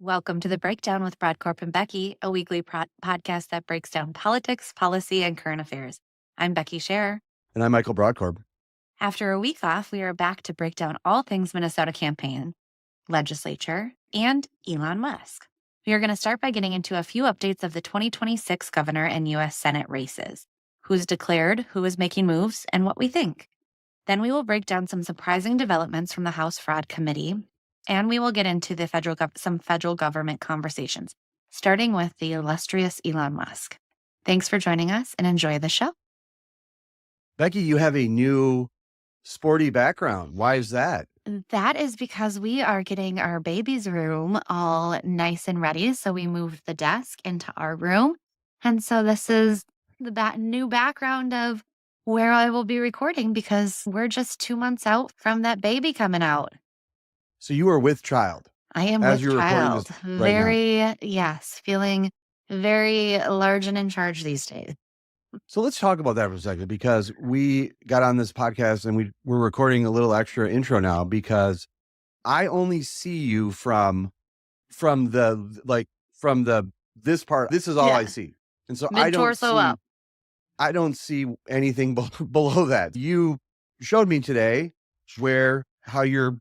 Welcome to the Breakdown with Brodkorb and Becky, a weekly podcast that breaks down politics, policy, and current affairs. I'm Becky Scherr. And I'm Michael Brodkorb. After a week off, we are back to break down all things Minnesota campaign, legislature, and Elon Musk. We are going to start by getting into a few updates of the 2026 governor and U.S. Senate races, who's declared, who is making moves, and what we think. Then we will break down some surprising developments from the House Fraud Committee, and we will get into the some federal government conversations, starting with the illustrious Elon Musk. Thanks for joining us and enjoy the show. Becky, you have a new sporty background. Why is that? That is because we are getting our baby's room all nice and ready. So we moved the desk into our room. And so this is the new background of where I will be recording because we're just 2 months out from that baby coming out. So you are with child. I am as with you're child. Recording this right now. Feeling very large and in charge these days. So let's talk about that for a second, because we got on this podcast and we're recording a little extra intro now because I only see you from this part. This is all I see. And so I don't see anything below that. You showed me today how you're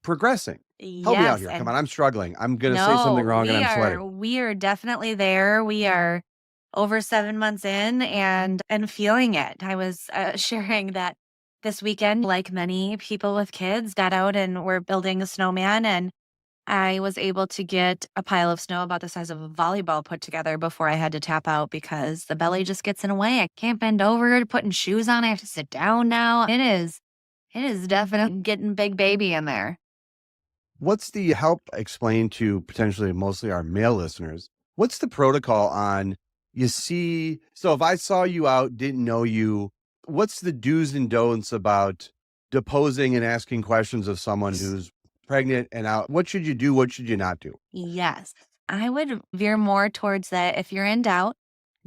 progressing. Help me out here. Come on, I'm struggling. I'm going to say something wrong and I'm sweating. We are definitely there. We are over 7 months in and feeling it. I was sharing that this weekend, like many people with kids, got out and we're building a snowman, and I was able to get a pile of snow about the size of a volleyball put together before I had to tap out because the belly just gets in the way. I can't bend over, putting shoes on. I have to sit down now. It is definitely getting big baby in there. What's the help explain to potentially mostly our male listeners? What's the protocol on so if I saw you out, didn't know you, what's the do's and don'ts about deposing and asking questions of someone who's pregnant and out? What should you do? What should you not do? Yes, I would veer more towards that. If you're in doubt,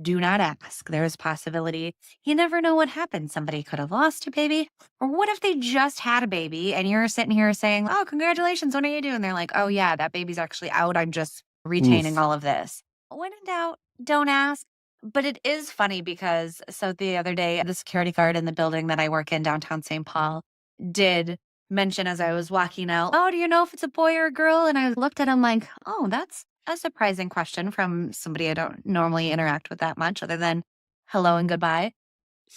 do not ask. There is possibility. You never know what happened. Somebody could have lost a baby. Or what if they just had a baby and you're sitting here saying, oh, congratulations. What are you doing? They're like, oh, yeah, that baby's actually out. I'm just retaining all of this. When in doubt, don't ask. But it is funny because the other day, the security guard in the building that I work in downtown St. Paul did mention as I was walking out, oh, do you know if it's a boy or a girl? And I looked at him like, oh, that's a surprising question from somebody I don't normally interact with that much other than hello and goodbye.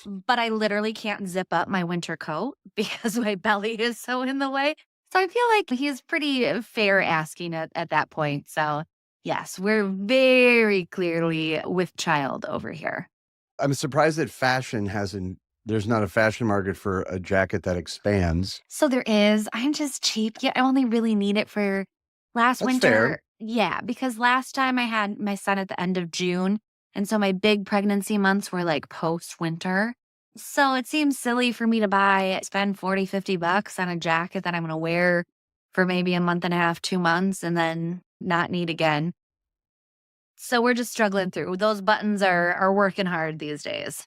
But I literally can't zip up my winter coat because my belly is so in the way. So I feel like he's pretty fair asking it at that point. So yes, we're very clearly with child over here. I'm surprised that there's not a fashion market for a jacket that expands. So there is. I'm just cheap. Yeah, I only really need it for last winter. Fair. Yeah, because last time I had my son at the end of June. And so my big pregnancy months were like post-winter. So it seems silly for me to spend $40, $50 on a jacket that I'm going to wear for maybe a month and a half, 2 months, and then not need again. So we're just struggling through. Those buttons are working hard these days.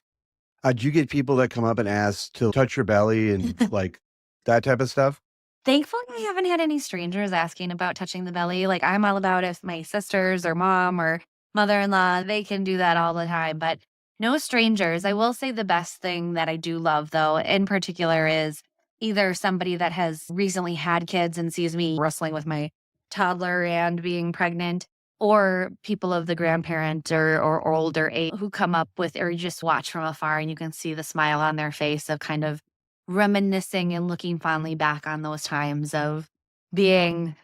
Do you get people that come up and ask to touch your belly and like that type of stuff? Thankfully, I haven't had any strangers asking about touching the belly. Like, I'm all about if my sisters or mom or mother-in-law, they can do that all the time, but no strangers. I will say the best thing that I do love, though, in particular, is either somebody that has recently had kids and sees me wrestling with my toddler and being pregnant, or people of the grandparent or older age who come up with, or you just watch from afar and you can see the smile on their face of kind of reminiscing and looking fondly back on those times of being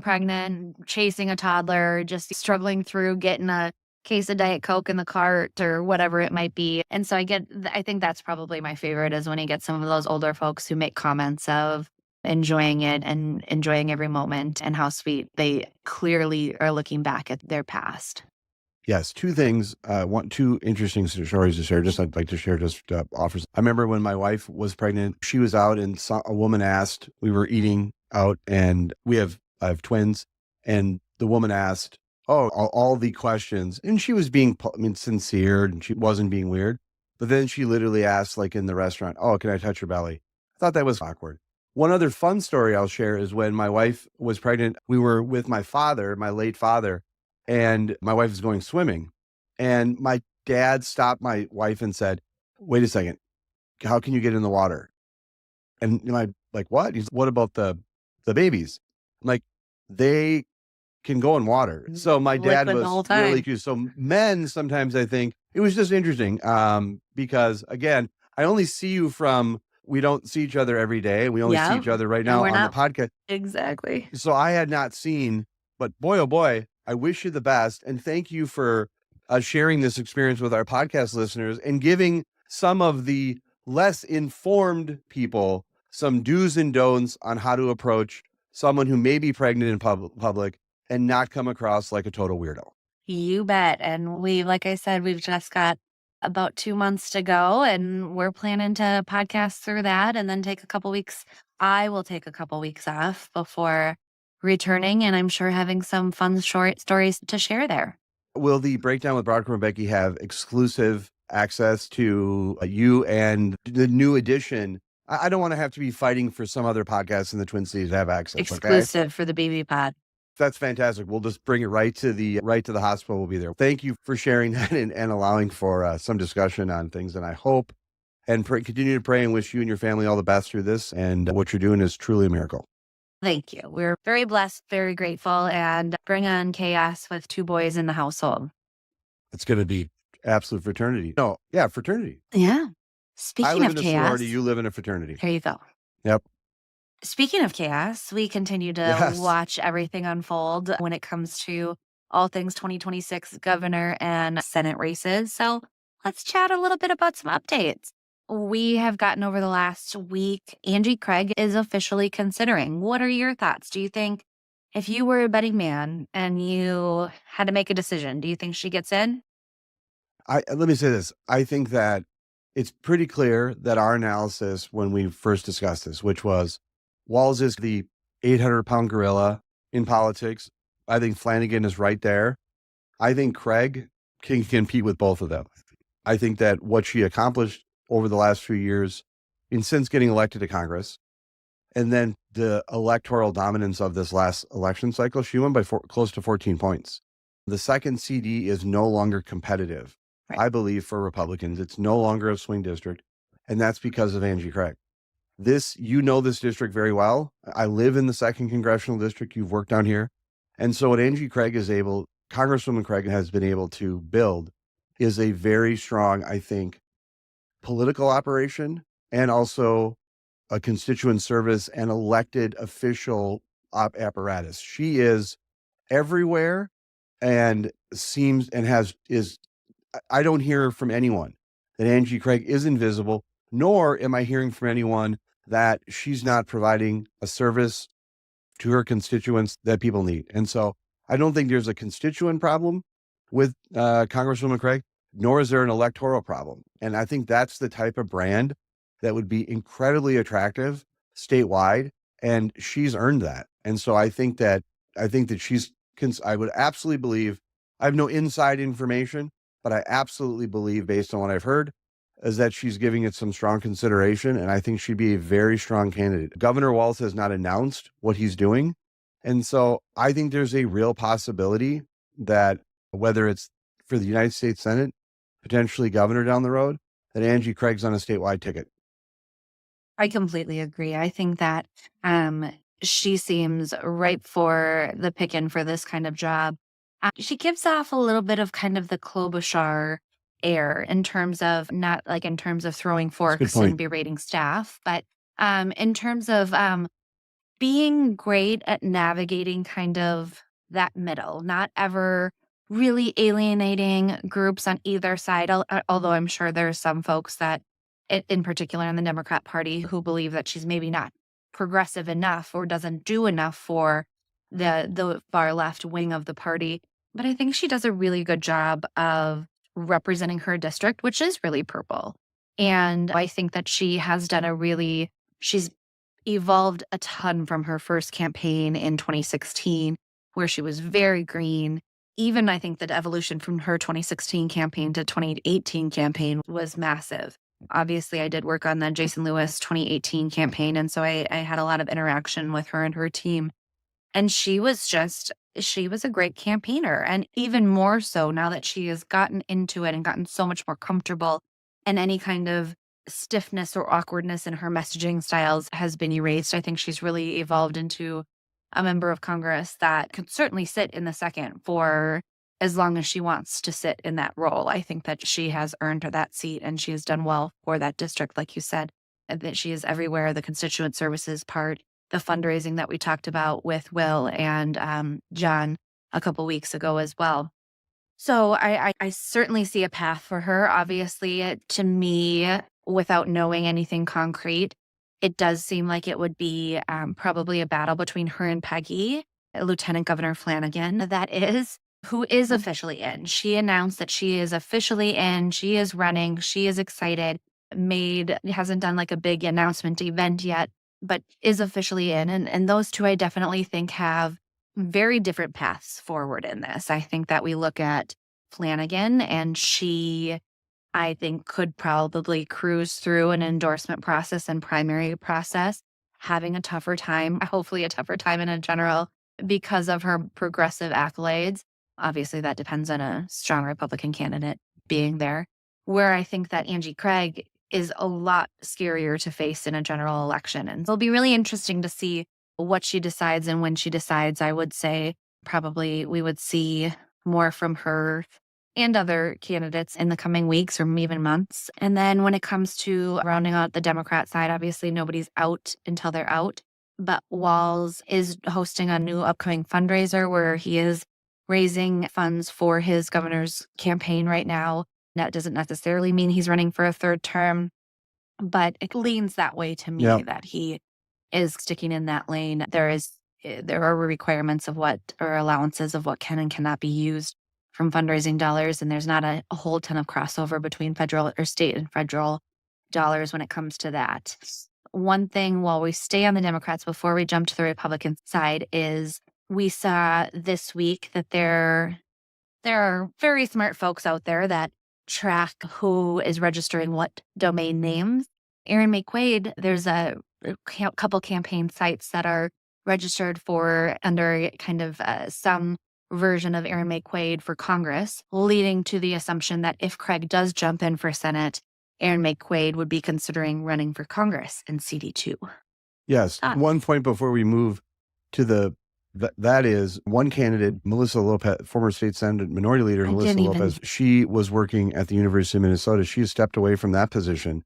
pregnant, chasing a toddler, just struggling through getting a case of Diet Coke in the cart or whatever it might be. And so I think that's probably my favorite, is when you get some of those older folks who make comments of enjoying it and enjoying every moment and how sweet they clearly are looking back at their past. Yes, two things. Two interesting stories to share. I'd like to share offers. I remember when my wife was pregnant, she was out and a woman asked, we were eating out and I have twins, and the woman asked, all the questions, and she was being sincere and she wasn't being weird. But then she literally asked, like in the restaurant, oh, can I touch your belly? I thought that was awkward. One other fun story I'll share is when my wife was pregnant, we were with my father, my late father, and my wife was going swimming. And my dad stopped my wife and said, "Wait a second, how can you get in the water?" And I'm like, "What?" He's, "What about the babies?" I'm like, "They can go in water." So my dad Liquid the was whole really time. curious. So men, sometimes I think it was just interesting, because again, I only see you from, we don't see each other every day, and we only see Yeah. each other right And now we're on the not podcast. exactly. So I had not seen, but boy, oh boy, I wish you the best. And thank you for sharing this experience with our podcast listeners and giving some of the less informed people some do's and don'ts on how to approach someone who may be pregnant in public and not come across like a total weirdo. You bet. And like I said, we've just got about 2 months to go and we're planning to podcast through that and then take a couple weeks. I will take a couple weeks off before returning. And I'm sure having some fun short stories to share there. Will the Breakdown with Brodkorb and Becky have exclusive access to you and the new edition? I don't want to have to be fighting for some other podcast in the Twin Cities to have access. Okay. Exclusive for the baby pod. That's fantastic. We'll just bring it right to the hospital. We'll be there. Thank you for sharing that and allowing for some discussion on things. And I hope and continue to pray and wish you and your family all the best through this. And what you're doing is truly a miracle. Thank you. We're very blessed, very grateful, and bring on chaos with 2 boys in the household. It's going to be absolute fraternity. No, yeah, fraternity. Yeah. I Speaking live of in a sorority. chaos, You live in a fraternity. here you go. Yep. Speaking of chaos, we continue to Yes. watch everything unfold when it comes to all things 2026 governor and Senate races. So let's chat a little bit about some updates. We have gotten over the last week, Angie Craig is officially considering. What are your thoughts? Do you think if you were a betting man and you had to make a decision, do you think she gets in? Let me say this. I think that it's pretty clear that our analysis when we first discussed this, which was Walz is the 800-pound gorilla in politics. I think Flanagan is right there. I think Craig can compete with both of them. I think that what she accomplished over the last few years, since getting elected to Congress, and then the electoral dominance of this last election cycle, she won by close to 14 points. The second CD is no longer competitive. Right. I believe for Republicans, it's no longer a swing district, and that's because of Angie Craig. This district very well. I live in the 2nd Congressional District. You've worked down here. And so what Angie Craig Congresswoman Craig has been able to build is a very strong, I think, political operation and also a constituent service and elected official apparatus. She is everywhere and I don't hear from anyone that Angie Craig is invisible, nor am I hearing from anyone that she's not providing a service to her constituents that people need. And so I don't think there's a constituent problem with Congresswoman Craig, nor is there an electoral problem. And I think that's the type of brand that would be incredibly attractive statewide. And she's earned that. And so I think that I would absolutely believe, I have no inside information, but I absolutely believe, based on what I've heard, is that she's giving it some strong consideration. And I think she'd be a very strong candidate. Governor Walz has not announced what he's doing. And so I think there's a real possibility that whether it's for the United States Senate, potentially governor down the road, that Angie Craig's on a statewide ticket. I completely agree. I think that she seems ripe for the picking for this kind of job. She gives off a little bit of kind of the Klobuchar air in terms of not like in terms of throwing That's a good forks and point. berating staff, but in terms of being great at navigating kind of that middle, not ever really alienating groups on either side. Although I'm sure there's some folks that, in particular in the Democrat Party, who believe that she's maybe not progressive enough or doesn't do enough for the far left wing of the party. But I think she does a really good job of representing her district, which is really purple. And I think that she's evolved a ton from her first campaign in 2016, where she was very green. Even I think the evolution from her 2016 campaign to 2018 campaign was massive. Obviously, I did work on the Jason Lewis 2018 campaign. And so I had a lot of interaction with her and her team. And she was a great campaigner. And even more so now that she has gotten into it and gotten so much more comfortable, and any kind of stiffness or awkwardness in her messaging styles has been erased. I think she's really evolved into a member of Congress that could certainly sit in the second for as long as she wants to sit in that role. I think that she has earned her that seat, and she has done well for that district, like you said, and that she is everywhere. The constituent services part, the fundraising that we talked about with Will and John a couple weeks ago as well. So I certainly see a path for her. Obviously, to me, without knowing anything concrete, it does seem like it would be probably a battle between her and Peggy, Lieutenant Governor Flanagan, that is, who is officially in. She announced that she is officially in. She is running. She is excited. Hasn't done like a big announcement event yet, but is officially in. And those two, I definitely think, have very different paths forward in this. I think that we look at Flanagan, and she, I think, could probably cruise through an endorsement process and primary process, having a tougher time, hopefully a tougher time in a general, because of her progressive accolades. Obviously, that depends on a strong Republican candidate being there. Where I think that Angie Craig is a lot scarier to face in a general election. And it'll be really interesting to see what she decides and when she decides. I would say probably we would see more from her and other candidates in the coming weeks or even months. And then when it comes to rounding out the Democrat side, obviously nobody's out until they're out. But Walz is hosting a new upcoming fundraiser where he is raising funds for his governor's campaign right now. That doesn't necessarily mean he's running for a third term, but it leans that way to me, Yeah. that he is sticking in that lane. There are requirements of what, or allowances of what can and cannot be used from fundraising dollars, and there's not a whole ton of crossover between federal or state and federal dollars when it comes to that. One thing, while we stay on the Democrats before we jump to the Republican side, is we saw this week that there are very smart folks out there that track who is registering what domain names. Aaron McQuade, there's a couple campaign sites that are registered for under kind of some version of Aaron McQuade for Congress, leading to the assumption that if Craig does jump in for Senate, Aaron McQuade would be considering running for Congress in CD2. Yes. One point before we move to that is one candidate, Melissa Lopez, former state Senate minority leader, Melissa Lopez, she was working at the University of Minnesota. She has stepped away from that position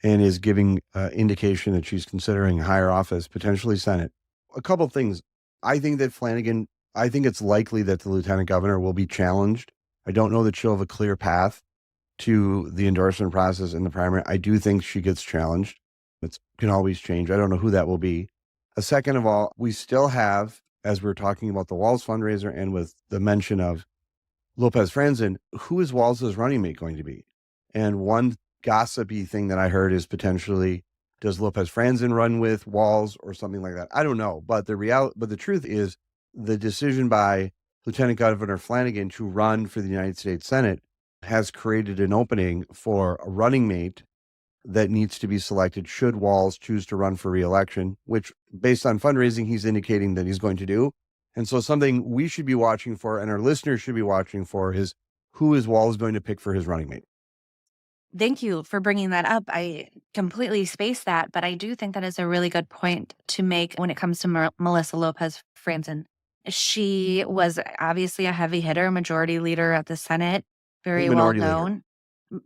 and is giving indication that she's considering higher office, potentially Senate. A couple things. I think it's likely that the lieutenant governor will be challenged. I don't know that she'll have a clear path to the endorsement process in the primary. I do think she gets challenged. It can always change. I don't know who that will be. Second of all, we still have, as we're talking about the Walz fundraiser and with the mention of Lopez Franzen, who is Walz's running mate going to be? And one gossipy thing that I heard is potentially, does Lopez Franzen run with Walz or something like that? I don't know. But the truth is, the decision by Lieutenant Governor Flanagan to run for the United States Senate has created an opening for a running mate that needs to be selected should Walz choose to run for re-election, which based on fundraising, he's indicating that he's going to do. And so something we should be watching for and our listeners should be watching for is, who is Walz going to pick for his running mate? Thank you for bringing that up. I completely spaced that, but I do think that is a really good point to make when it comes to Melissa Lopez Franzen. She was obviously a heavy hitter, majority leader at the Senate, very well known.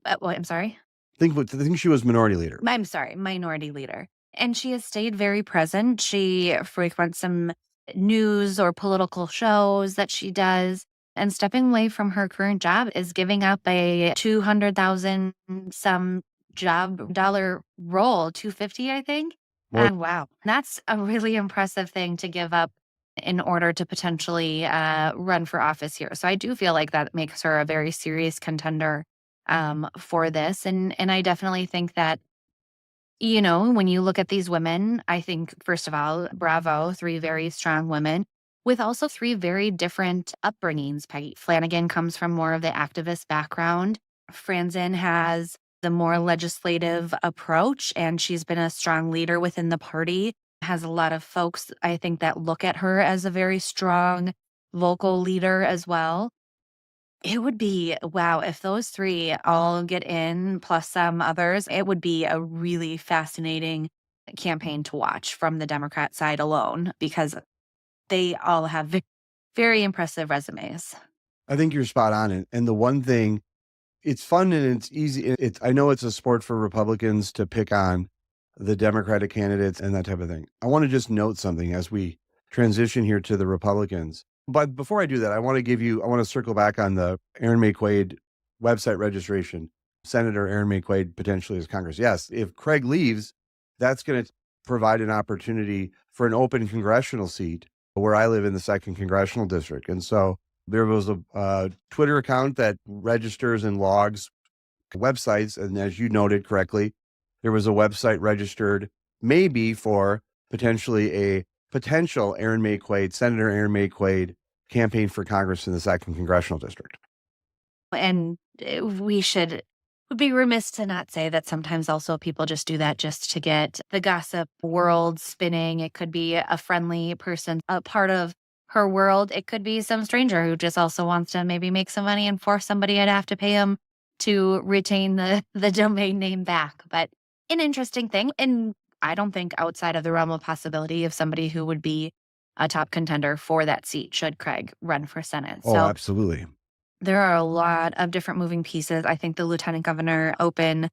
I'm sorry? I think she was minority leader. I'm sorry, minority leader. And she has stayed very present. She frequents some news or political shows that she does. And stepping away from her current job is giving up a $200,000 some job dollar role, $250, I think. And wow, that's a really impressive thing to give up in order to potentially run for office here. So I do feel like that makes her a very serious contender for this. And I definitely think that, you know, when you look at these women, I think, first of all, bravo, 3 very strong women with also 3 very different upbringings. Peggy Flanagan comes from more of the activist background. Franzen has the more legislative approach, and she's been a strong leader within the party. Has a lot of folks, I think, that look at her as a very strong vocal leader as well. It would be wow, if those 3 all get in, plus some others, it would be a really fascinating campaign to watch from the Democrat side alone, because they all have very impressive resumes. I think you're spot on. And the one thing, it's fun and it's easy. I know it's a sport for Republicans to pick on the Democratic candidates and that type of thing. I want to just note something as we transition here to the Republicans. But before I do that, I want to circle back on the Aaron May Quaid website registration. Senator Aaron May Quaid potentially as Congress. Yes, if Craig leaves, that's going to provide an opportunity for an open congressional seat where I live in the 2nd Congressional District. And so there was a Twitter account that registers and logs websites. And as you noted correctly, there was a website registered maybe for potentially a potential Senator Aaron May Quaid campaign for Congress in the 2nd Congressional District. And would be remiss to not say that sometimes also people just do that just to get the gossip world spinning. It could be a friendly person, a part of her world. It could be some stranger who just also wants to maybe make some money and force somebody to have to pay him to retain the domain name back. But an interesting thing. And I don't think outside of the realm of possibility of somebody who would be a top contender for that seat should Craig run for Senate. Oh, So absolutely. there are a lot of different moving pieces. I think the lieutenant governor open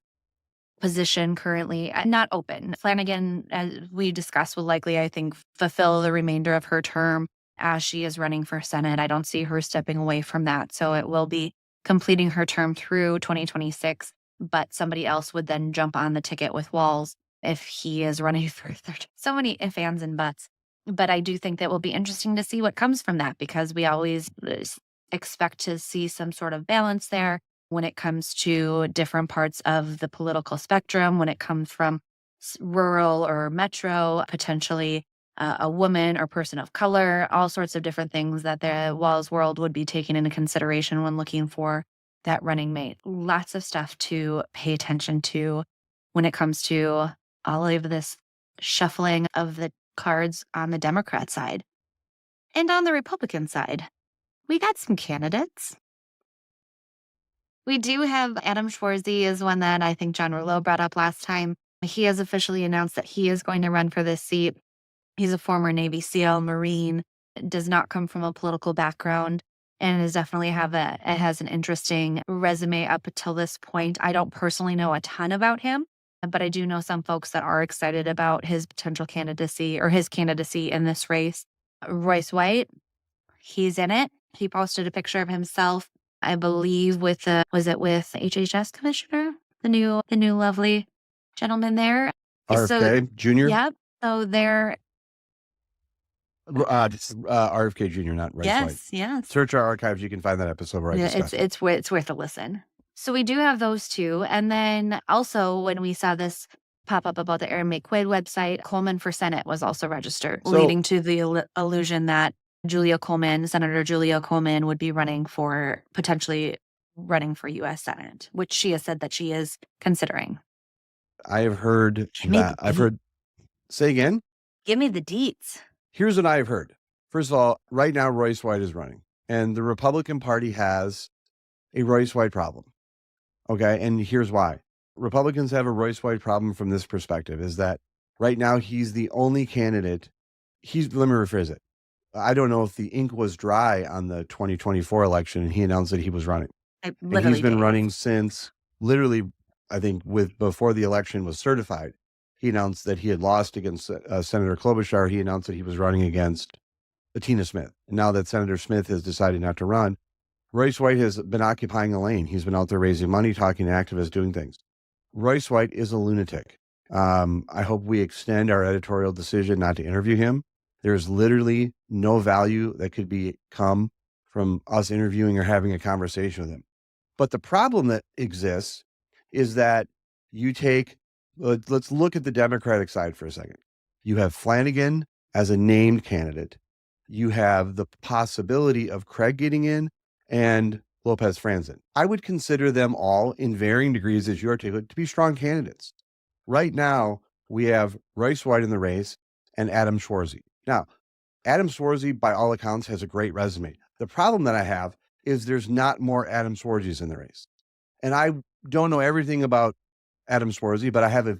position currently, not open. Flanagan, as we discussed, will likely, I think, fulfill the remainder of her term as she is running for Senate. I don't see her stepping away from that. So it will be completing her term through 2026, but somebody else would then jump on the ticket with Walz if he is running for third. So many ifs, ands, and buts. But I do think that will be interesting to see what comes from that, because we always expect to see some sort of balance there when it comes to different parts of the political spectrum, when it comes from rural or metro, potentially a woman or person of color, all sorts of different things that the Walz world would be taking into consideration when looking for that running mate. Lots of stuff to pay attention to when it comes to all of this shuffling of the cards on the Democrat side. And on the Republican side, we got some candidates. We do have Adam Schwarzy is one that I think John Rouleau brought up last time. He has officially announced that he is going to run for this seat. He's a former Navy SEAL, Marine, does not come from a political background, and has an interesting resume up until this point. I don't personally know a ton about him, but I do know some folks that are excited about his potential candidacy or his candidacy in this race. Royce White, he's in it. He posted a picture of himself, I believe, with with HHS commissioner, the new lovely gentleman there. RFK Jr. Yep. So they're RFK Jr., not Royce White. yes. Search our archives. You can find that episode where I discussed it. It's worth a listen. So we do have those two. And then also when we saw this pop up about the Aaron May Quaid website, Coleman for Senate was also registered, leading to the illusion that Senator Julia Coleman would be potentially running for U.S. Senate, which she has said that she is considering. I have heard that. Say again? Give me the deets. Here's what I've heard. First of all, right now, Royce White is running, and the Republican Party has a Royce White problem. Okay, and here's why. Republicans have a Royce White problem from this perspective, is that right now he's the only candidate. Let me rephrase it. I don't know if the ink was dry on the 2024 election and he announced that he was running. And he's been running since literally, I think, before the election was certified. He announced that he had lost against Senator Klobuchar. He announced that he was running against Tina Smith. And now that Senator Smith has decided not to run, Royce White has been occupying a lane. He's been out there raising money, talking to activists, doing things. Royce White is a lunatic. I hope we extend our editorial decision not to interview him. There's literally no value that could come from us interviewing or having a conversation with him. But the problem that exists is that let's look at the Democratic side for a second. You have Flanagan as a named candidate. You have the possibility of Craig getting in, and Lopez Franzen. I would consider them all in varying degrees, as you articulate, to be strong candidates. Right now, we have Royce White in the race and Adam Schwarzy. Now, Adam Schwarzy, by all accounts, has a great resume. The problem that I have is there's not more Adam Schwarzys in the race. And I don't know everything about Adam Schwarzy, but I have a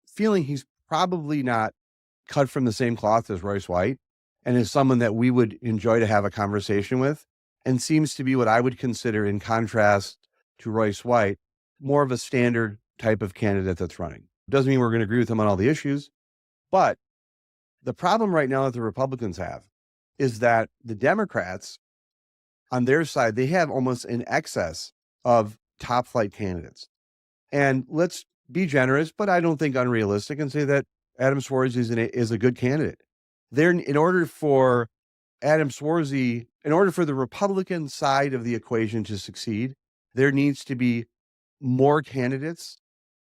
feeling he's probably not cut from the same cloth as Royce White and is someone that we would enjoy to have a conversation with, and seems to be what I would consider, in contrast to Royce White, more of a standard type of candidate that's running. Doesn't mean we're going to agree with him on all the issues, but the problem right now that the Republicans have is that the Democrats, on their side, they have almost an excess of top flight candidates. And let's be generous, but I don't think unrealistic, and say that Adam Schwarzy is a good candidate. In order for the Republican side of the equation to succeed, there needs to be more candidates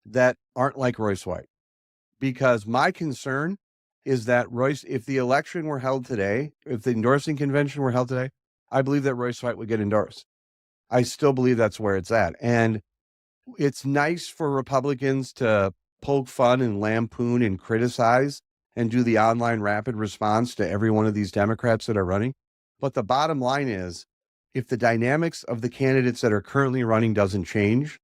that aren't like Royce White. Because my concern is that if the election were held today, if the endorsing convention were held today, I believe that Royce White would get endorsed. I still believe that's where it's at. And it's nice for Republicans to poke fun and lampoon and criticize and do the online rapid response to every one of these Democrats that are running. But the bottom line is, if the dynamics of the candidates that are currently running doesn't change,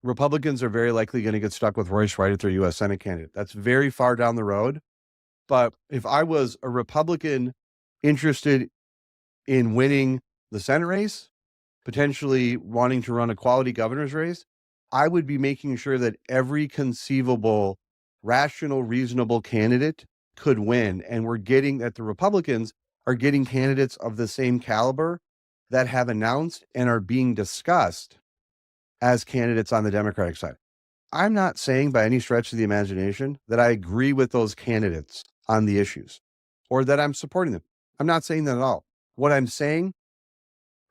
Republicans are very likely going to get stuck with Royce White as their U.S. Senate candidate. That's very far down the road. But if I was a Republican interested in winning the Senate race, potentially wanting to run a quality governor's race, I would be making sure that every conceivable, rational, reasonable candidate could win. And the Republicans are getting candidates of the same caliber that have announced and are being discussed as candidates on the Democratic side. I'm not saying by any stretch of the imagination that I agree with those candidates on the issues or that I'm supporting them. I'm not saying that at all. What I'm saying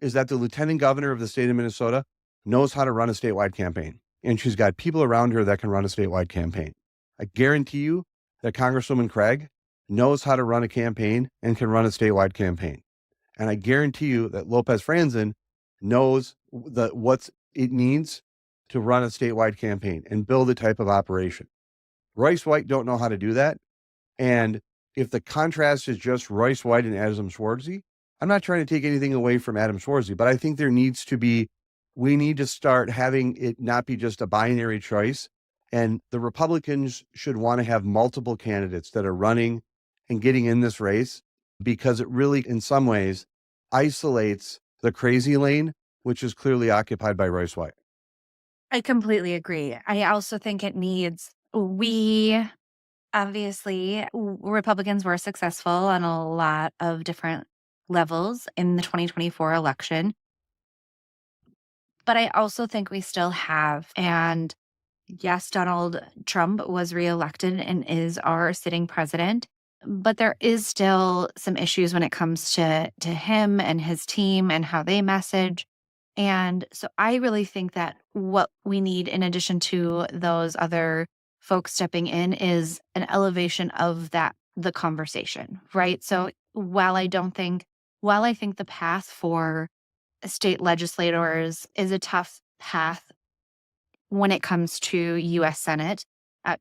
is that the lieutenant governor of the state of Minnesota knows how to run a statewide campaign, and she's got people around her that can run a statewide campaign. I guarantee you that Congresswoman Craig knows how to run a campaign and can run a statewide campaign. And I guarantee you that Lopez Franzen knows what it needs to run a statewide campaign and build a type of operation. Royce White don't know how to do that. And if the contrast is just Royce White and Adam Schwarzy, I'm not trying to take anything away from Adam Schwarzy, but I think we need to start having it not be just a binary choice. And the Republicans should want to have multiple candidates that are running and getting in this race, because it really, in some ways, isolates the crazy lane, which is clearly occupied by Royce White. I completely agree. I also think obviously, Republicans were successful on a lot of different levels in the 2024 election. But I also think we still have, and yes, Donald Trump was reelected and is our sitting president, but there is still some issues when it comes to him and his team and how they message. And so I really think that what we need, in addition to those other folks stepping in, is an elevation of the conversation, right? So while I think the path for state legislators is a tough path when it comes to U.S. Senate,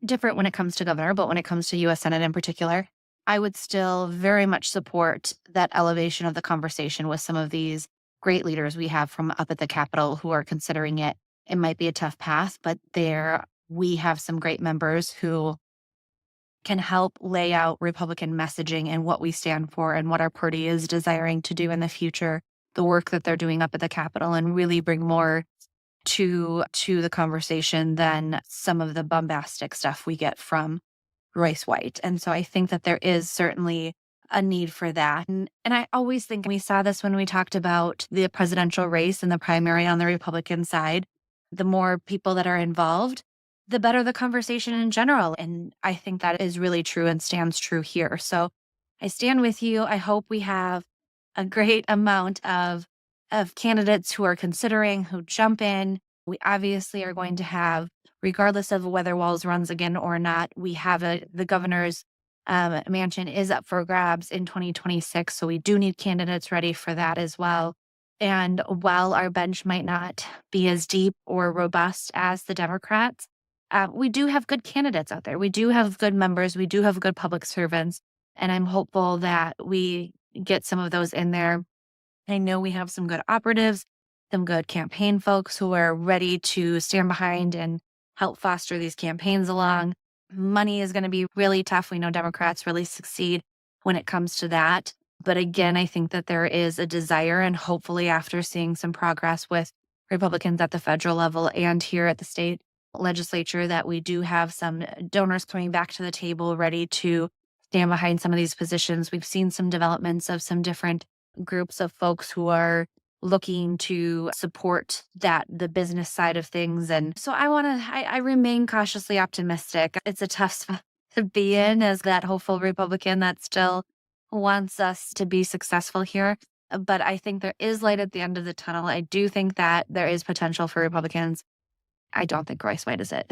different when it comes to governor, but when it comes to U.S. Senate in particular, I would still very much support that elevation of the conversation with some of these great leaders we have from up at the Capitol who are considering it. It might be a tough path, but we have some great members who can help lay out Republican messaging and what we stand for and what our party is desiring to do in the future, the work that they're doing up at the Capitol, and really bring more to the conversation than some of the bombastic stuff we get from Royce White. And so I think that there is certainly a need for that. And I always think we saw this when we talked about the presidential race and the primary on the Republican side. The more people that are involved, the better the conversation in general. And I think that is really true and stands true here. So I stand with you. I hope we have a great amount of candidates who are considering, who jump in. We obviously are going to have, regardless of whether Walz runs again or not, we have the governor's mansion is up for grabs in 2026. So we do need candidates ready for that as well. And while our bench might not be as deep or robust as the Democrats, we do have good candidates out there. We do have good members. We do have good public servants. And I'm hopeful that we get some of those in there. I know we have some good operatives, some good campaign folks who are ready to stand behind and help foster these campaigns along. Money is going to be really tough. We know Democrats really succeed when it comes to that. But again, I think that there is a desire, and hopefully, after seeing some progress with Republicans at the federal level and here at the state legislature, that we do have some donors coming back to the table ready to stand behind some of these positions. We've seen some developments of some different groups of folks who are looking to support the business side of things. And so I remain cautiously optimistic. It's a tough spot to be in as that hopeful Republican that still wants us to be successful here. But I think there is light at the end of the tunnel. I do think that there is potential for Republicans. I don't think Royce White is it.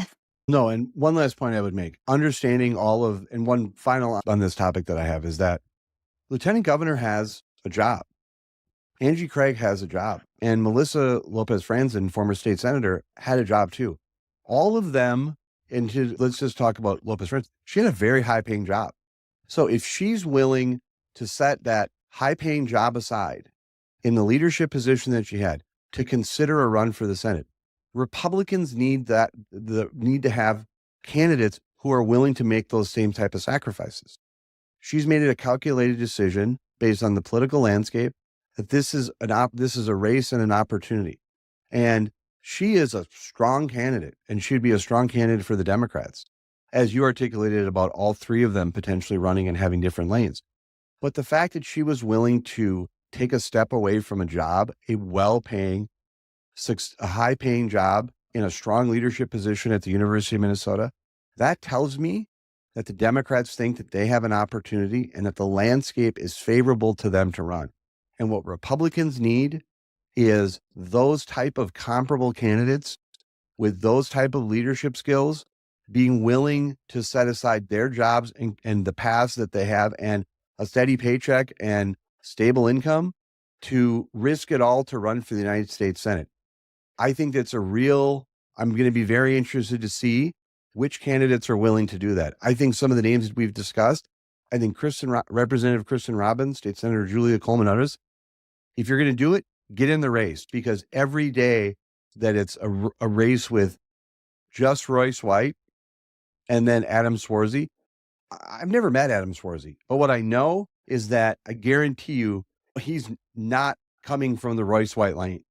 No, and one last point I would make, understanding and one final on this topic that I have is that Lieutenant Governor has a job. Angie Craig has a job, and Melissa Lopez Franzen, former state senator, had a job too. All of them, let's just talk about Lopez Franzen. She had a very high paying job. So if she's willing to set that high paying job aside in the leadership position that she had to consider a run for the Senate, Republicans need to have candidates who are willing to make those same type of sacrifices. She's made it a calculated decision based on the political landscape that this is a race and an opportunity. And she is a strong candidate, and she'd be a strong candidate for the Democrats, as you articulated about all three of them potentially running and having different lanes. But the fact that she was willing to take a step away from a job, a well-paying, a high-paying job in a strong leadership position at the University of Minnesota, that tells me that the Democrats think that they have an opportunity and that the landscape is favorable to them to run. And what Republicans need is those type of comparable candidates with those type of leadership skills being willing to set aside their jobs and the paths that they have and a steady paycheck and stable income to risk it all to run for the United States Senate. I think that's I'm going to be very interested to see which candidates are willing to do that. I think some of the names that we've discussed, I think Representative Kristen Robbins, State Senator Julia Coleman, others, if you're going to do it, get in the race, because every day that it's a race with just Royce White and then Adam Swarzy, I've never met Adam Swarzy, but what I know is that I guarantee you he's not coming from the Royce White lane.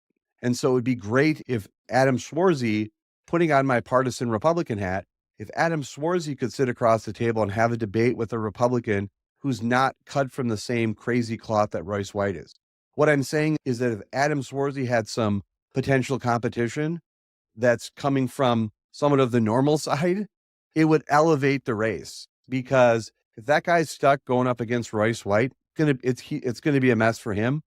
And so it would be great if Adam Swarzy, putting on my partisan Republican hat, if Adam Swarzy could sit across the table and have a debate with a Republican who's not cut from the same crazy cloth that Royce White is. What I'm saying is that if Adam Swarzy had some potential competition that's coming from somewhat of the normal side, it would elevate the race. Because if that guy's stuck going up against Royce White, it's going to be a mess for him.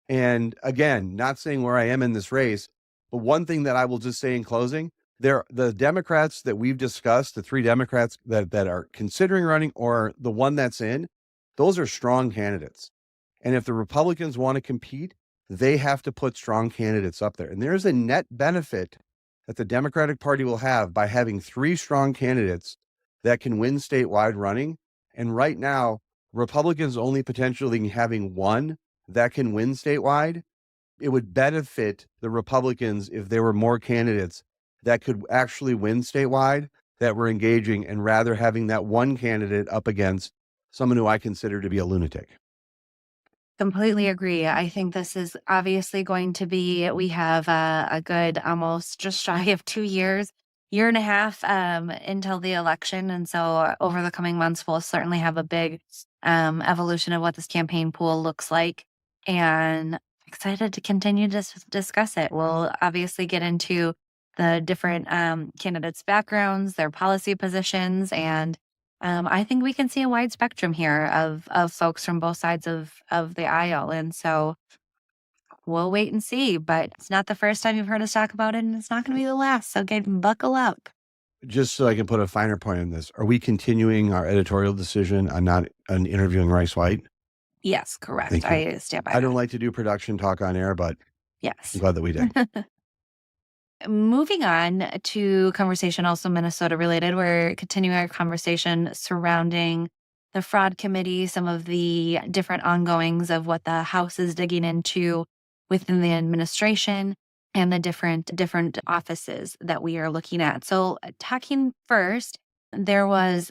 And again, not saying where I am in this race, but one thing that I will just say in closing, the Democrats that we've discussed, the three Democrats that are considering running or the one that's in, those are strong candidates. And if the Republicans want to compete, they have to put strong candidates up there. And there's a net benefit that the Democratic Party will have by having three strong candidates that can win statewide running. And right now, Republicans only potentially having one that can win statewide. It would benefit the Republicans if there were more candidates that could actually win statewide that were engaging, and rather having that one candidate up against someone who I consider to be a lunatic. Completely agree. I think this is obviously going to be, we have a good almost just shy of 2 years, year and a half until the election. And so over the coming months, we'll certainly have a big evolution of what this campaign pool looks like. And excited to continue to discuss it. We'll obviously get into the different candidates' backgrounds, their policy positions, and I think we can see a wide spectrum here of folks from both sides of the aisle. And so we'll wait and see. But it's not the first time you've heard us talk about it, and it's not going to be the last. So buckle up. Just so I can put a finer point on this, are we continuing our editorial decision on interviewing Royce White? Yes, correct. I stand by I don't like to do production talk on air, but I'm Yes. glad that we did. Moving on to conversation also Minnesota related, we're continuing our conversation surrounding the fraud committee, some of the different ongoings of what the House is digging into within the administration and the different offices that we are looking at. So talking first,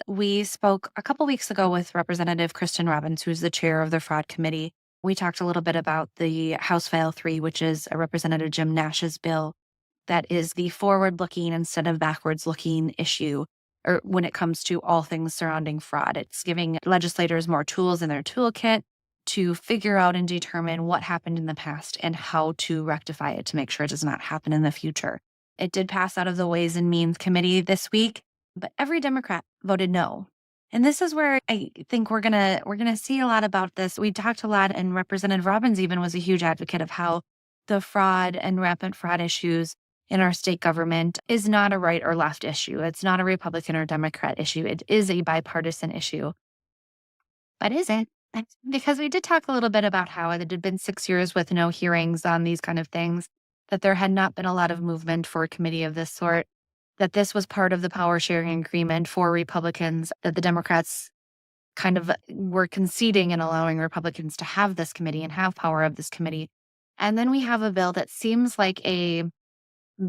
we spoke a couple weeks ago with Representative Kristen Robbins, who's the chair of the fraud committee. We talked a little bit about the House File 3, which is a Representative Jim Nash's bill that is the forward looking instead of backwards looking issue, or when it comes to all things surrounding fraud. It's giving legislators more tools in their toolkit to figure out and determine what happened in the past and how to rectify it to make sure it does not happen in the future. It did pass out of the Ways and Means Committee this week, but every Democrat voted no. And this is where I think we're gonna see a lot about this. We talked a lot, and Representative Robbins even was a huge advocate of how the fraud and rampant fraud issues in our state government is not a right or left issue. It's not a Republican or Democrat issue. It is a bipartisan issue. But is it? Because we did talk a little bit about how it had been 6 years with no hearings on these kind of things, that there had not been a lot of movement for a committee of this sort, that this was part of the power sharing agreement for Republicans, that the Democrats kind of were conceding and allowing Republicans to have this committee and have power of this committee. And then we have a bill that seems like a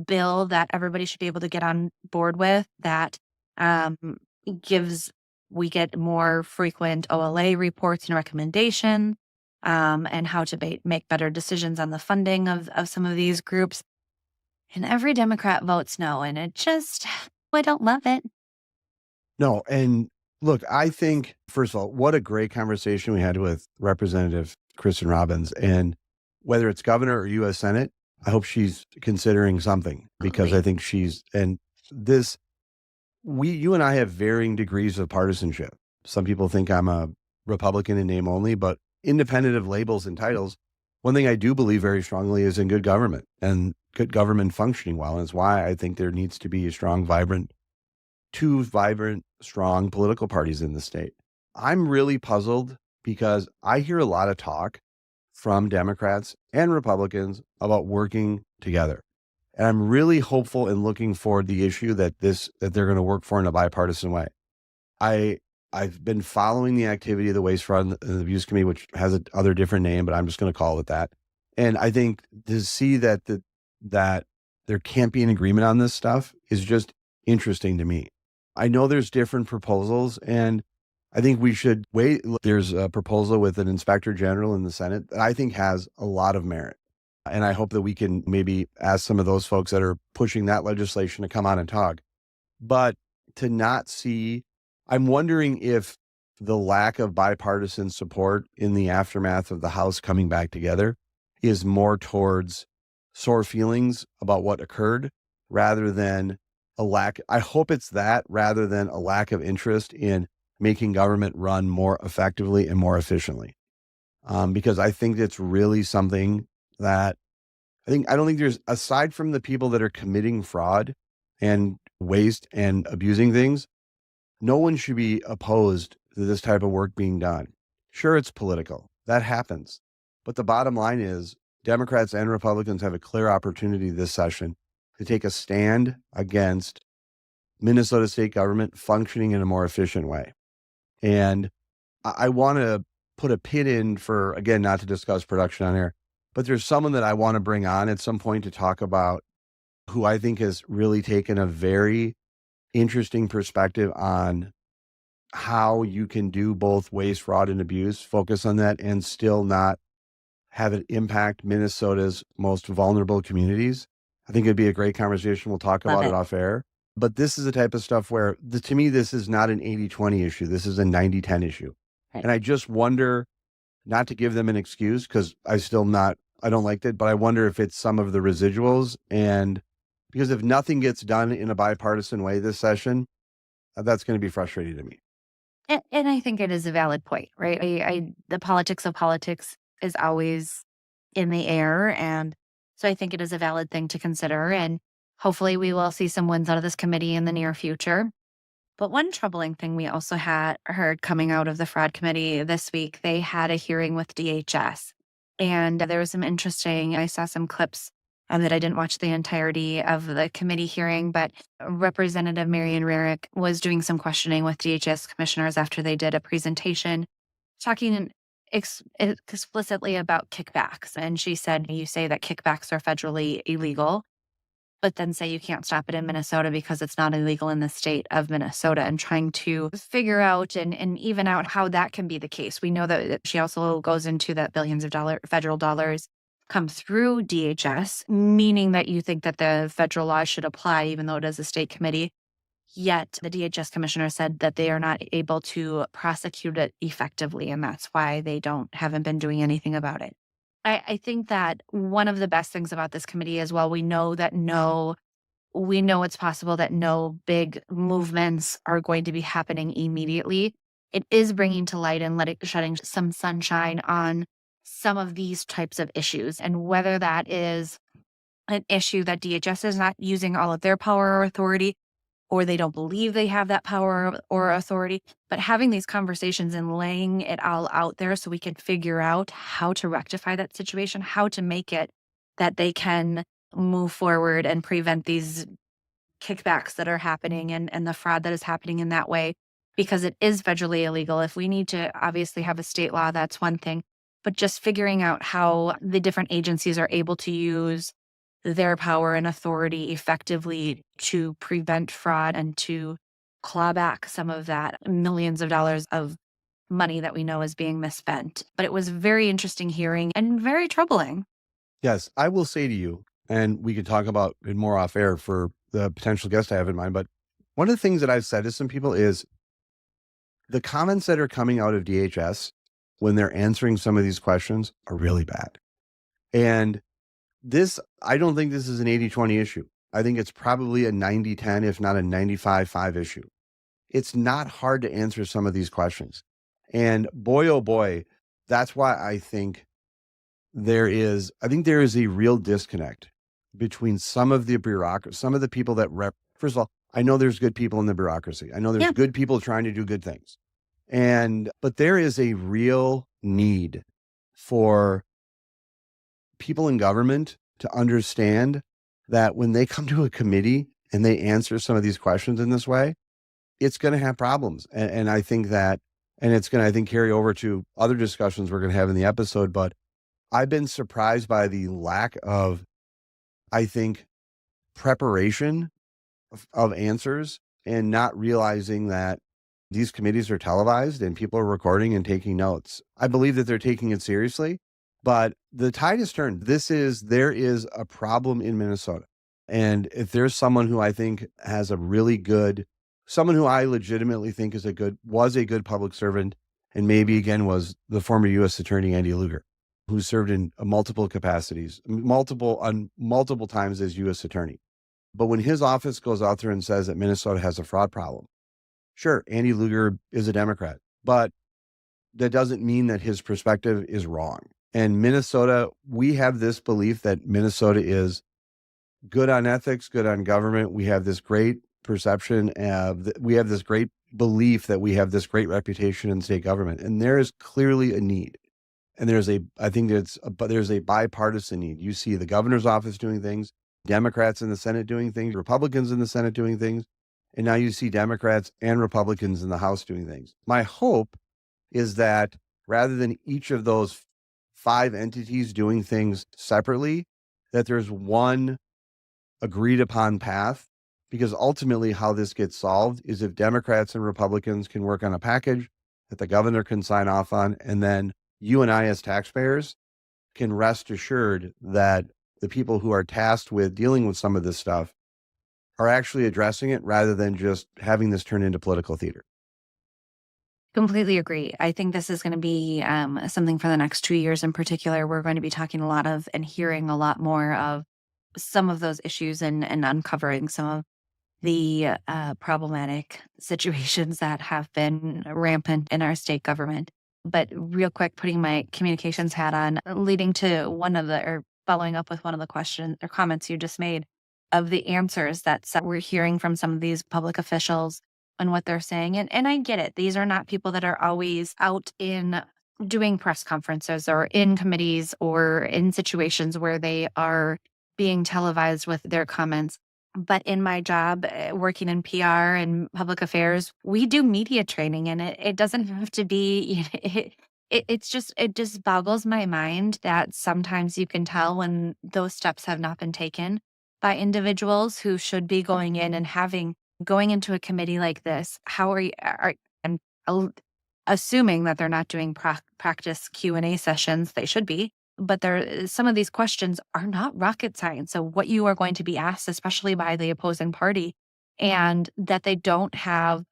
bill that everybody should be able to get on board with, that um, gives we get more frequent OLA reports and recommendations, and how to make better decisions on the funding of some of these groups. And every Democrat votes no. And it just, I don't love it. No, and look, I think, first of all, what a great conversation we had with Representative Kristen Robbins. And whether it's governor or U.S. Senate, I hope she's considering something, because I Totally. think and this, you and I have varying degrees of partisanship. Some people think I'm a Republican in name only, but independent of labels and titles, one thing I do believe very strongly is in good government and good government functioning well. And it's why I think there needs to be a two vibrant, strong political parties in the state. I'm really puzzled because I hear a lot of talk from Democrats and Republicans about working together. And I'm really hopeful and looking forward to the issue that they're going to work for in a bipartisan way. I I've been following the activity of the Waste, Fraud, and Abuse Committee, which has a other different name, but I'm just going to call it that. And I think to see that there can't be an agreement on this stuff is just interesting to me. I know there's different proposals, and I think we should wait. There's a proposal with an inspector general in the Senate that I think has a lot of merit. And I hope that we can maybe ask some of those folks that are pushing that legislation to come on and talk. But to not see, I'm wondering if the lack of bipartisan support in the aftermath of the House coming back together is more towards sore feelings about what occurred rather than a lack. I hope it's that rather than a lack of interest in making government run more effectively and more efficiently. Because I think it's really something that I don't think there's, aside from the people that are committing fraud and waste and abusing things, no one should be opposed to this type of work being done. Sure, it's political. That happens. But the bottom line is Democrats and Republicans have a clear opportunity this session to take a stand against Minnesota state government functioning in a more efficient way. And I want to put a pin in for, again, not to discuss production on air, but there's someone that I want to bring on at some point to talk about who I think has really taken a very interesting perspective on how you can do both waste, fraud, and abuse, focus on that, and still not have it impact Minnesota's most vulnerable communities. I think it'd be a great conversation. We'll talk Love about it it. off air. But this is the type of stuff where, to me, this is not an 80-20 issue. This is a 90-10 issue. Right. And I just wonder, not to give them an excuse, because I don't like that, but I wonder if it's some of the residuals. And because if nothing gets done in a bipartisan way this session, that's going to be frustrating to me. And I think it is a valid point, right? The politics of politics is always in the air. And so I think it is a valid thing to consider. And hopefully we will see some wins out of this committee in the near future. But one troubling thing we also had heard coming out of the fraud committee this week, they had a hearing with DHS. And there was some interesting, I saw some clips that I didn't watch the entirety of the committee hearing, but Representative Marion Rarick was doing some questioning with DHS commissioners after they did a presentation talking explicitly about kickbacks. And she said, you say that kickbacks are federally illegal, but then say you can't stop it in Minnesota because it's not illegal in the state of Minnesota, and trying to figure out and even out how that can be the case. We know that she also goes into that billions of federal dollars come through DHS, meaning that you think that the federal law should apply, even though it is a state committee. Yet the DHS commissioner said that they are not able to prosecute it effectively, and that's why they haven't been doing anything about it. I think that one of the best things about this committee is, well, we know it's possible that no big movements are going to be happening immediately. It is bringing to light and shedding some sunshine on some of these types of issues, and whether that is an issue that DHS is not using all of their power or authority, or they don't believe they have that power or authority, but having these conversations and laying it all out there so we can figure out how to rectify that situation, how to make it that they can move forward and prevent these kickbacks that are happening and the fraud that is happening in that way, because it is federally illegal. If we need to obviously have a state law, that's one thing, but just figuring out how the different agencies are able to use their power and authority effectively to prevent fraud and to claw back some of that millions of dollars of money that we know is being misspent. But it was very interesting hearing and very troubling. Yes, I will say to you, and we could talk about it more off air for the potential guest I have in mind, but one of the things that I've said to some people is the comments that are coming out of DHS when they're answering some of these questions are really bad. And I don't think this is an 80-20 issue. I think it's probably a 90-10, if not a 95-5 issue. It's not hard to answer some of these questions. And boy, oh boy, that's why I think there is a real disconnect between some of the bureaucracy, some of the people that first of all, I know there's good people in the bureaucracy. I know there's Yeah. good people trying to do good things. But there is a real need for people in government to understand that when they come to a committee and they answer some of these questions in this way, it's going to have problems. And I think that, and it's going to, I think, carry over to other discussions we're going to have in the episode. But I've been surprised by the lack of, I think, preparation of answers, and not realizing that these committees are televised and people are recording and taking notes. I believe that they're taking it seriously, but the tide has turned. There is a problem in Minnesota. And if there's someone who I think has someone who I legitimately think was a good public servant, and maybe again was the former U.S. Attorney Andy Lugar, who served in multiple capacities, multiple times as U.S. Attorney. But when his office goes out there and says that Minnesota has a fraud problem, sure, Andy Lugar is a Democrat, but that doesn't mean that his perspective is wrong. And Minnesota, we have this belief that Minnesota is good on ethics, good on government. We have this great perception we have this great belief that we have this great reputation in state government. And there is clearly a need. And there's a bipartisan need. You see the governor's office doing things, Democrats in the Senate doing things, Republicans in the Senate doing things. And now you see Democrats and Republicans in the House doing things. My hope is that rather than each of those 5 entities doing things separately, that there's one agreed upon path, because ultimately how this gets solved is if Democrats and Republicans can work on a package that the governor can sign off on, and then you and I as taxpayers can rest assured that the people who are tasked with dealing with some of this stuff are actually addressing it rather than just having this turn into political theater. Completely agree. I think this is going to be something for the next 2 years in particular. We're going to be talking a lot of and hearing a lot more of some of those issues and uncovering some of the problematic situations that have been rampant in our state government. But real quick, putting my communications hat on, leading to following up with one of the questions or comments you just made of the answers that we're hearing from some of these public officials and what they're saying. And I get it. These are not people that are always out in doing press conferences or in committees or in situations where they are being televised with their comments. But in my job, working in PR and public affairs, we do media training, and it doesn't have to be, it just boggles my mind that sometimes you can tell when those steps have not been taken by individuals who should be going in and going into a committee like this. How are you, and assuming that they're not doing practice Q&A sessions, they should be. But some of these questions are not rocket science. So what you are going to be asked, especially by the opposing party, and that they don't have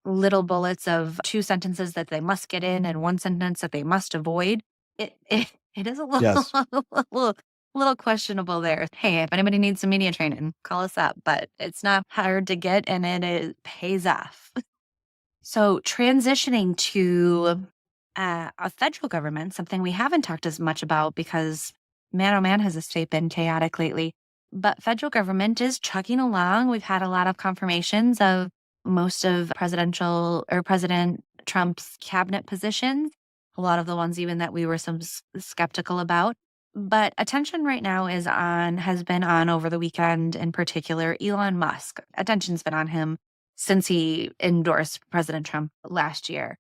little bullets of 2 sentences that they must get in and 1 sentence that they must avoid. It is a little Yes. little little questionable there. Hey, if anybody needs some media training, call us up, but it's not hard to get, and pays off. So transitioning to a federal government, something we haven't talked as much about because man, oh man, has the state been chaotic lately. But federal government is chugging along. We've had a lot of confirmations of most of President Trump's cabinet positions, a lot of the ones even that we were skeptical about. But attention right now has been on over the weekend, in particular, Elon Musk. Attention's been on him since he endorsed President Trump last year.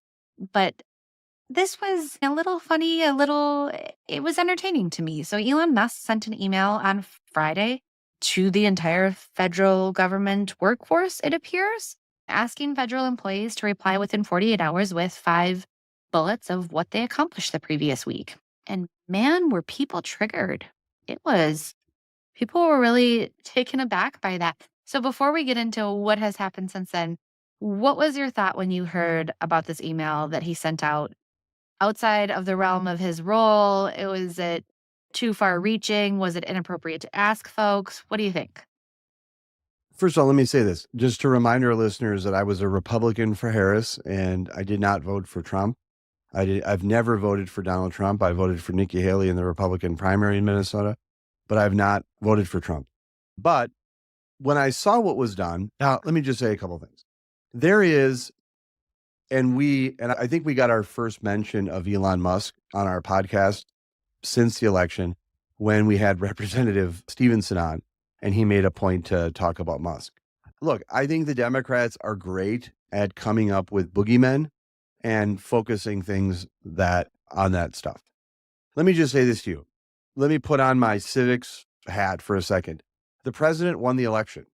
But this was a little funny, it was entertaining to me. So Elon Musk sent an email on Friday to the entire federal government workforce, it appears, asking federal employees to reply within 48 hours with 5 bullets of what they accomplished the previous week. And man, were people triggered. People were really taken aback by that. So before we get into what has happened since then, what was your thought when you heard about this email that he sent out outside of the realm of his role? Was it too far reaching? Was it inappropriate to ask folks? What do you think? First of all, let me say this, just to remind our listeners that I was a Republican for Harris and I did not vote for Trump. I've never voted for Donald Trump. I voted for Nikki Haley in the Republican primary in Minnesota, but I've not voted for Trump. But when I saw what was done, now let me just say a couple of things. There is, and I think we got our first mention of Elon Musk on our podcast since the election when we had Representative Stevenson on, and he made a point to talk about Musk. Look, I think the Democrats are great at coming up with boogeymen and focusing things on that stuff. Let me just say this to you. Let me put on my civics hat for a second. The president won the election,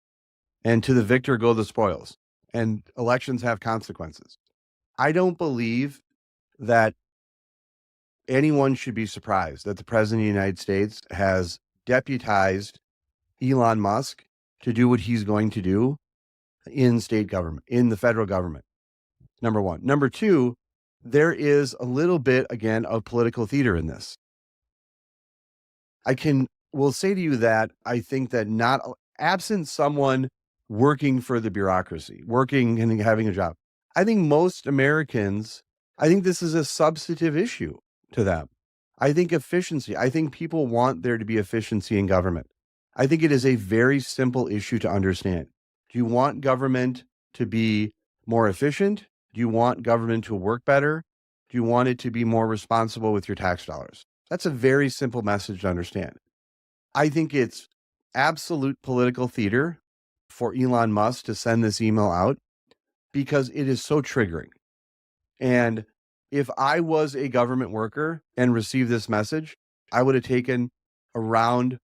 and to the victor go the spoils, and elections have consequences. I don't believe that anyone should be surprised that the president of the United States has deputized Elon Musk to do what he's going to do in state government, in the federal government. Number one. Number two, there is a little bit, again, of political theater in this. Will say to you that I think that not absent someone working for the bureaucracy, working and having a job, I think most Americans, I think this is a substantive issue to them. I think efficiency, I think people want there to be efficiency in government. I think it is a very simple issue to understand. Do you want government to be more efficient? Do you want government to work better? Do you want it to be more responsible with your tax dollars? That's a very simple message to understand. I think it's absolute political theater for Elon Musk to send this email out because it is so triggering. And if I was a government worker and received this message, I would have taken around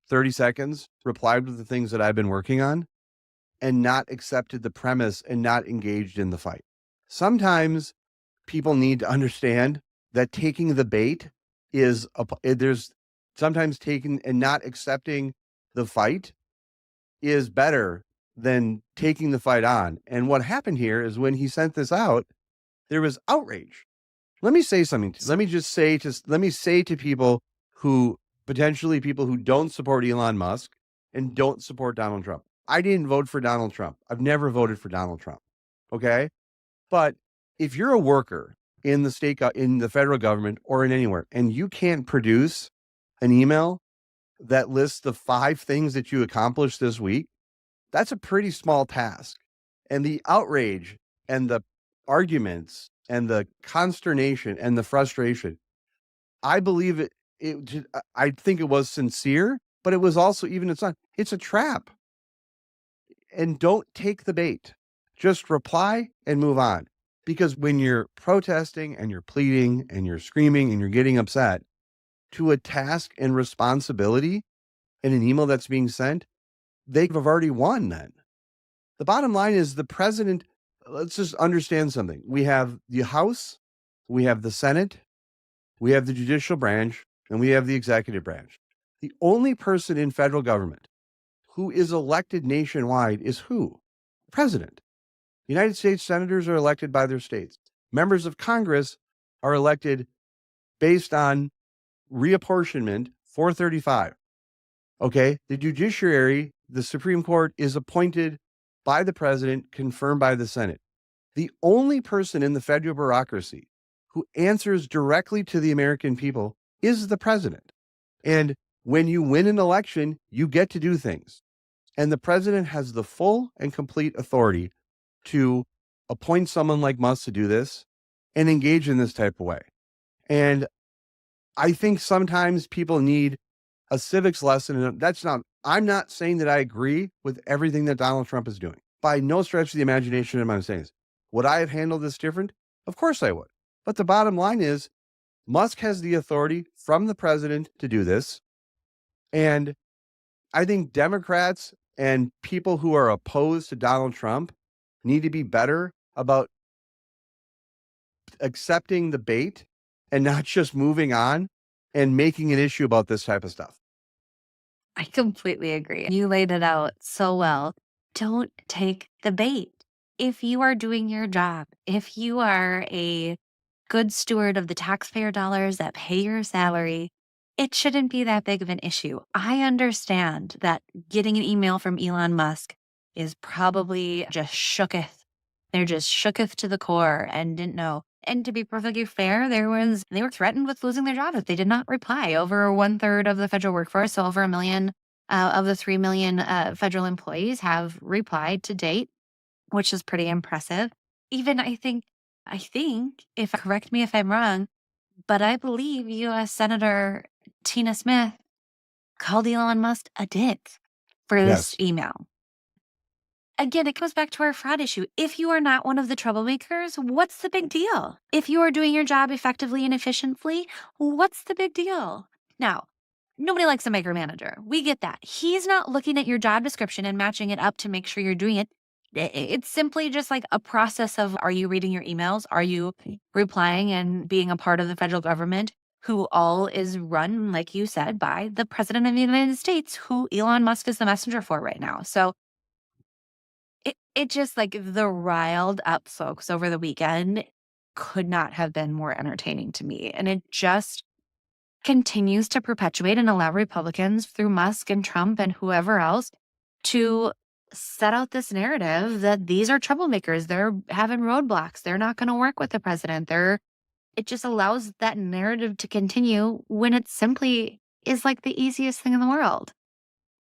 30 seconds, replied with the things that I've been working on, and not accepted the premise and not engaged in the fight. Sometimes people need to understand that taking the bait there's sometimes taking and not accepting the fight is better than taking the fight on. And what happened here is when he sent this out, there was outrage. Let me say something. Let me say to people who don't support Elon Musk and don't support Donald Trump. I didn't vote for Donald Trump. I've never voted for Donald Trump. Okay. But if you're a worker in the federal government or in anywhere, and you can't produce an email that lists the 5 things that you accomplished this week, that's a pretty small task. And the outrage and the arguments and the consternation and the frustration, I believe I think it was sincere, but it was also, even it's a trap. And don't take the bait. Just reply and move on. Because when you're protesting and you're pleading and you're screaming and you're getting upset to a task and responsibility in an email that's being sent, they've already won then. The bottom line is the president, let's just understand something. We have the House, we have the Senate, we have the judicial branch, and we have the executive branch. The only person in federal government who is elected nationwide is who? President. United States senators are elected by their states. Members of Congress are elected based on reapportionment 435. Okay. The judiciary, the Supreme Court, is appointed by the president, confirmed by the Senate. The only person in the federal bureaucracy who answers directly to the American people is the president. And when you win an election, you get to do things. And the president has the full and complete authority to appoint someone like Musk to do this and engage in this type of way. And I think sometimes people need a civics lesson. And I'm not saying that I agree with everything that Donald Trump is doing. By no stretch of the imagination am I saying this. Would I have handled this different? Of course I would. But the bottom line is Musk has the authority from the president to do this. And I think Democrats and people who are opposed to Donald Trump need to be better about accepting the bait and not just moving on and making an issue about this type of stuff. I completely agree. You laid it out so well. Don't take the bait. If you are doing your job, if you are a good steward of the taxpayer dollars that pay your salary, it shouldn't be that big of an issue. I understand that getting an email from Elon Musk is probably just shooketh. They're just shooketh to the core and didn't know. And to be perfectly fair, they were threatened with losing their job if they did not reply. Over 1/3 of the federal workforce, so over 1 million of the 3 million federal employees have replied to date, which is pretty impressive. Even I think, if correct me if I'm wrong, but I believe U.S. Senator Tina Smith called Elon Musk a dick for this Yes. email. Again, it goes back to our fraud issue. If you are not one of the troublemakers, what's the big deal? If you are doing your job effectively and efficiently, what's the big deal? Now, nobody likes a micromanager. We get that. He's not looking at your job description and matching it up to make sure you're doing it. It's simply just like a process of, are you reading your emails? Are you replying and being a part of the federal government, who all is run, like you said, by the president of the United States, who Elon Musk is the messenger for right now. So it just, like, the riled up folks over the weekend could not have been more entertaining to me. And it just continues to perpetuate and allow Republicans through Musk and Trump and whoever else to set out this narrative that these are troublemakers. They're having roadblocks. They're not going to work with the president. It just allows that narrative to continue when it simply is like the easiest thing in the world.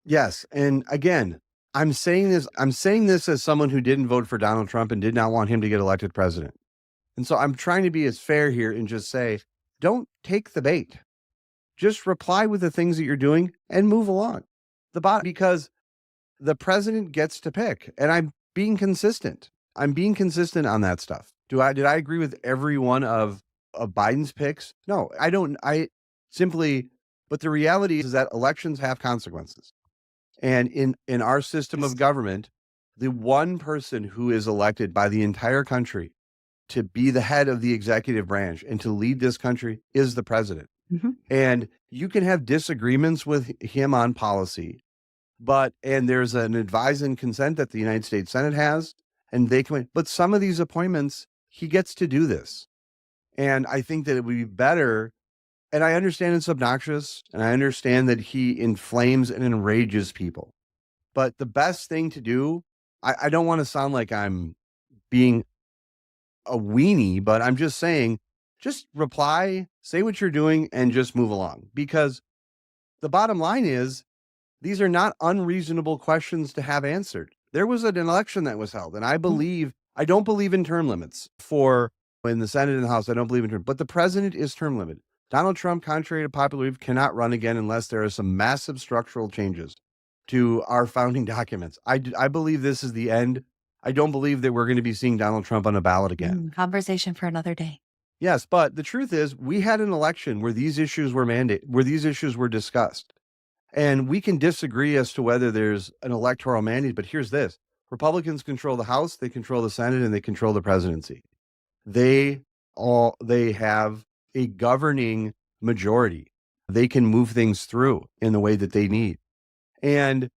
Yes. And again, I'm saying this as someone who didn't vote for Donald Trump and did not want him to get elected president. And so I'm trying to be as fair here and just say, don't take the bait. Just reply with the things that you're doing and move along. Because the president gets to pick, and I'm being consistent. I'm being consistent on that stuff. Did I agree with every one of Biden's picks? No, I don't. But the reality is that elections have consequences. And in our system of government, the one person who is elected by the entire country to be the head of the executive branch and to lead this country is the president. Mm-hmm. And you can have disagreements with him on policy, and there's an advise and consent that the United States Senate has, and but some of these appointments, he gets to do this. And I think that it would be better. And I understand it's obnoxious, and I understand that he inflames and enrages people. But the best thing to do, I don't want to sound like I'm being a weenie, but I'm just saying, just reply, say what you're doing, and just move along. Because the bottom line is, these are not unreasonable questions to have answered. There was an election that was held, and I don't believe in term limits for In the Senate and the House, I don't believe in term, but the president is term limited. Donald Trump, contrary to popular belief, cannot run again unless there are some massive structural changes to our founding documents. I believe this is the end. I don't believe that we're going to be seeing Donald Trump on a ballot again. Conversation for another day. Yes, but the truth is, we had an election where these issues were discussed. And we can disagree as to whether there's an electoral mandate, but here's this. Republicans control the House, they control the Senate, and they control the presidency. They have a governing majority. They can move things through in the way that they need. And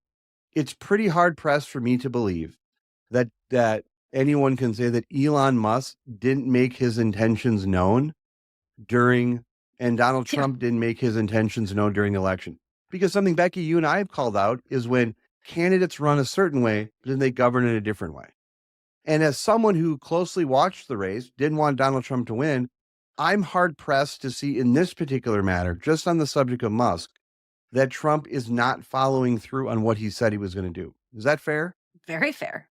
it's pretty hard pressed for me to believe that anyone can say that Elon Musk didn't make his intentions known and Donald Trump didn't make his intentions known during the election. Because something, Becky, you and I have called out is when candidates run a certain way, but then they govern in a different way. And as someone who closely watched the race, didn't want Donald Trump to win, I'm hard pressed to see in this particular matter, just on the subject of Musk, that Trump is not following through on what he said he was going to do. Is that fair? Very fair.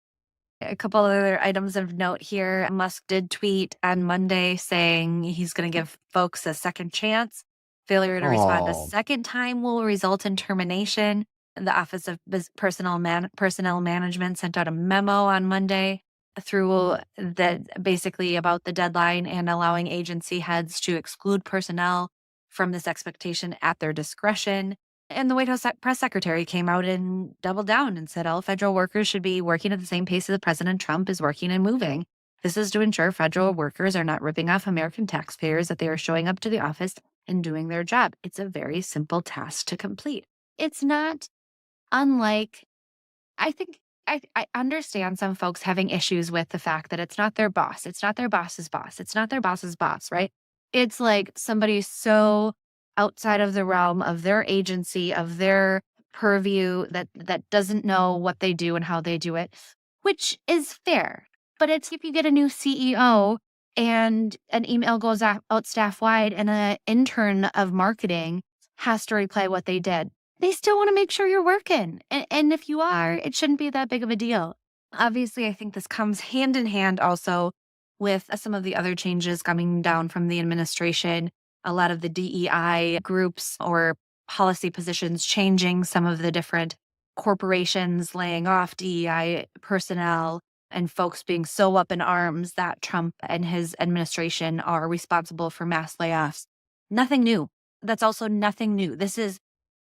A couple other items of note here. Musk did tweet on Monday saying he's going to give folks a second chance. Failure to respond a second time will result in termination. The Office of Personnel Management sent out a memo on Monday through that basically about the deadline and allowing agency heads to exclude personnel from this expectation at their discretion. And the White House press secretary came out and doubled down and said all federal workers should be working at the same pace as President Trump is working and moving. This is to ensure federal workers are not ripping off American taxpayers, that they are showing up to the office and doing their job. It's a very simple task to complete. It's not unlike, I think, I understand some folks having issues with the fact that it's not their boss. It's not their boss's boss. It's not their boss's boss, right? It's like somebody so outside of the realm of their agency, of their purview, that doesn't know what they do and how they do it, which is fair. But it's if you get a new CEO and an email goes out staff-wide and an intern of marketing has to reply what they did, they still want to make sure you're working. And if you are, it shouldn't be that big of a deal. Obviously, I think this comes hand in hand also with some of the other changes coming down from the administration. A lot of the DEI groups or policy positions changing, some of the different corporations laying off DEI personnel, and folks being so up in arms that Trump and his administration are responsible for mass layoffs. Nothing new. That's also nothing new.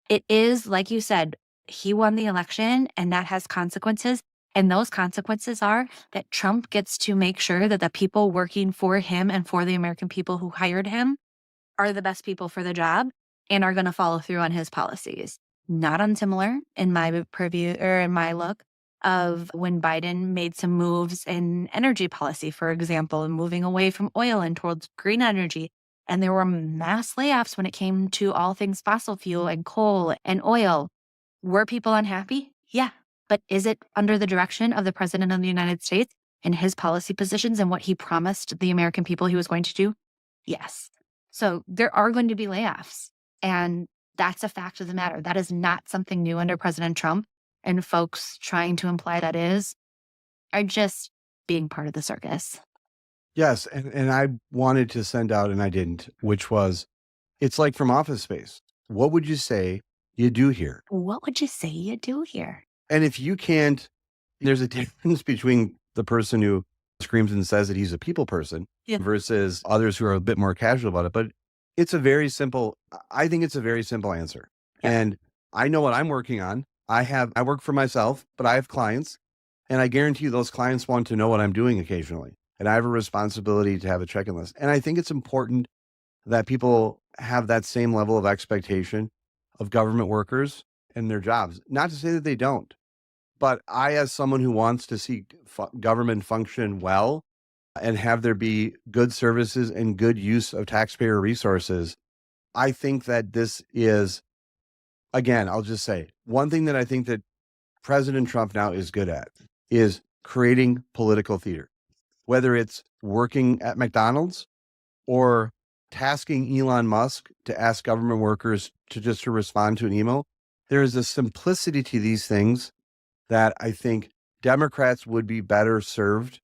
It is, like you said, he won the election and that has consequences. And those consequences are that Trump gets to make sure that the people working for him and for the American people who hired him are the best people for the job and are going to follow through on his policies. Not unsimilar in my purview or in my look of when Biden made some moves in energy policy, for example, and moving away from oil and towards green energy. And there were mass layoffs when it came to all things fossil fuel and coal and oil. Were people unhappy? Yeah. But is it under the direction of the President of the United States and his policy positions and what he promised the American people he was going to do? Yes. So there are going to be layoffs. And that's a fact of the matter. That is not something new under President Trump. And folks trying to imply that are just being part of the circus. Yes. And I wanted to send out, and I didn't, which was, it's like from Office Space. What would you say you do here? What would you say you do here? And if you can't, there's a difference between the person who screams and says that he's a people person versus others who are a bit more casual about it. But I think it's a very simple answer. Yeah. And I know what I'm working on. I work for myself, but I have clients, and I guarantee you those clients want to know what I'm doing occasionally. And I have a responsibility to have a check-in list. And I think it's important that people have that same level of expectation of government workers and their jobs. Not to say that they don't, but I, as someone who wants to see government function well and have there be good services and good use of taxpayer resources, I think that this is, again, I'll just say, one thing that I think that President Trump now is good at is creating political theater. Whether it's working at McDonald's or tasking Elon Musk to ask government workers to respond to an email, there is a simplicity to these things that I think Democrats would be better served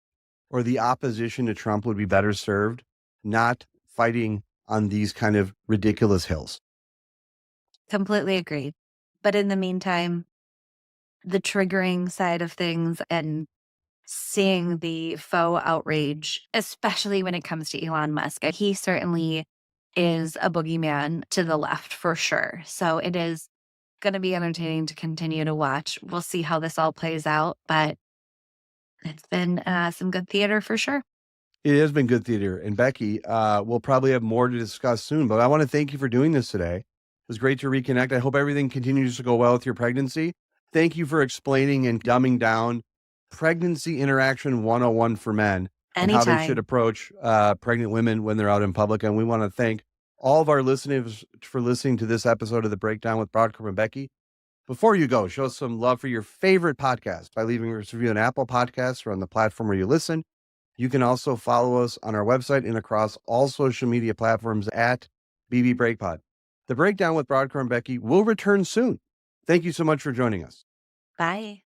or the opposition to Trump would be better served not fighting on these kind of ridiculous hills. Completely agree. But in the meantime, the triggering side of things and seeing the faux outrage, especially when it comes to Elon Musk, he certainly is a boogeyman to the left for sure. So it is going to be entertaining to continue to watch. We'll see how this all plays out, but it's been some good theater for sure. It has been good theater. And Becky, we'll probably have more to discuss soon, but I want to thank you for doing this today. It was great to reconnect. I hope everything continues to go well with your pregnancy. Thank you for explaining and dumbing down pregnancy interaction 101 for men and how they should Anytime. approach pregnant women when they're out in public. And we want to thank all of our listeners for listening to this episode of The Breakdown with Brodkorb and Becky. Before you go, show some love for your favorite podcast by leaving a review on Apple Podcasts or on the platform where you listen. You can also follow us on our website and across all social media platforms at BB Breakpod. The Breakdown with Brodkorb and Becky will return soon. Thank you so much for joining us. Bye.